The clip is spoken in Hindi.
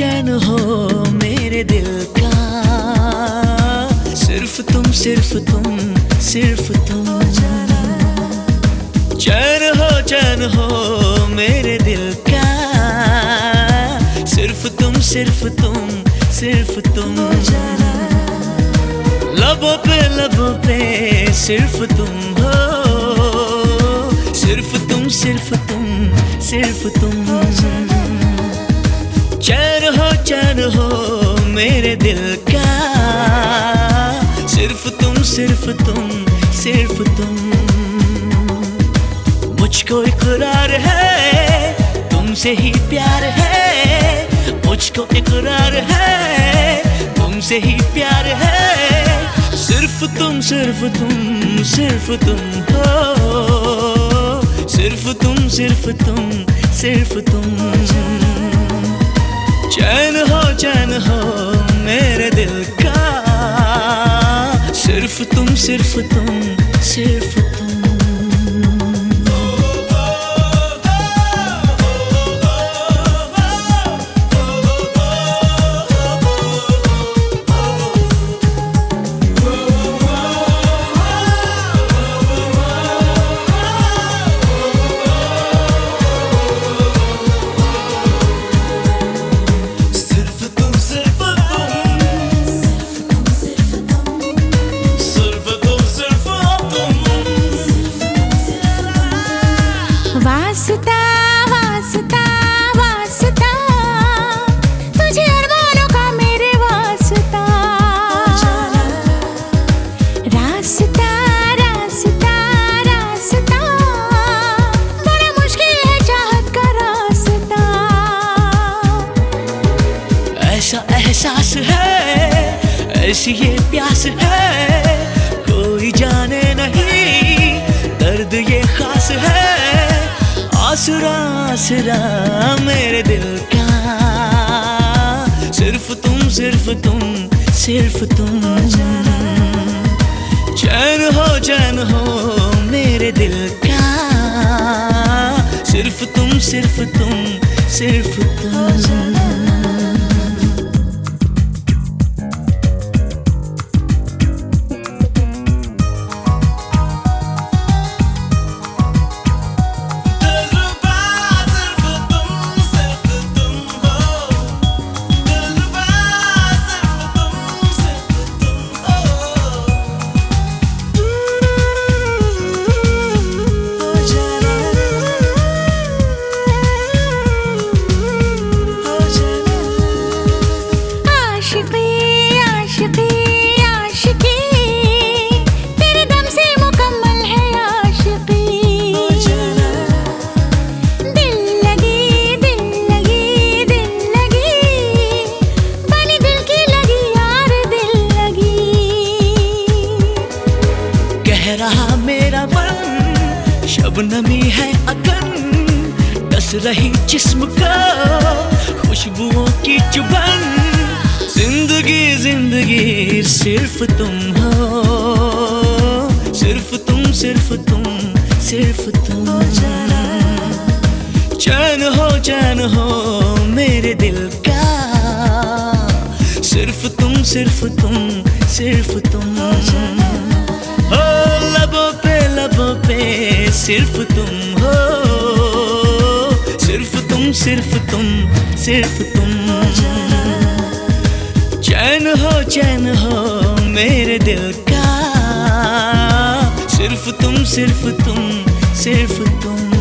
चैन हो मेरे दिल का, सिर्फ तुम सिर्फ तुम सिर्फ तुम। चैन हो मेरे दिल का, सिर्फ तुम सिर्फ तुम सिर्फ तुम। लबों पे सिर्फ तुम हो, सिर्फ तुम सिर्फ तुम सिर्फ तुम। चैन हो मेरे दिल का, सिर्फ तुम सिर्फ तुम सिर्फ तुम। मुझको इकरार है तुमसे ही प्यार है, मुझको इकरार है तुमसे ही प्यार है। सिर्फ तुम सिर्फ तुम सिर्फ तुम हो, सिर्फ तुम सिर्फ तुम सिर्फ तुम। चैन हो मेरे दिल का, सिर्फ तुम सिर्फ तुम सिर्फ तुम। वास्ता वास्ता वास्ता, तुझे अरमानों का मेरे वास्ता। रास्ता रास्ता रास्ता, बड़ा मुश्किल है चाहत का रास्ता। ऐसा एहसास है ऐसी ये प्यास है, कोई जाने नहीं दर्द ये खास है। आसरा आसरा मेरे दिल का, सिर्फ तुम सिर्फ तुम सिर्फ तुम। चैन हो मेरे दिल का, सिर्फ तुम सिर्फ तुम सिर्फ तुम। रहा मेरा मन शबनमी है अगन, डस रही जिस्म का खुशबुओं की चुभन। जिंदगी जिंदगी सिर्फ तुम हो, सिर्फ तुम सिर्फ तुम सिर्फ तुम। चैन हो मेरे दिल का, सिर्फ तुम सिर्फ तुम सिर्फ तुम। लबों पे सिर्फ तुम हो, सिर्फ तुम सिर्फ तुम सिर्फ तुम। चैन हो मेरे दिल का, सिर्फ तुम सिर्फ तुम सिर्फ तुम।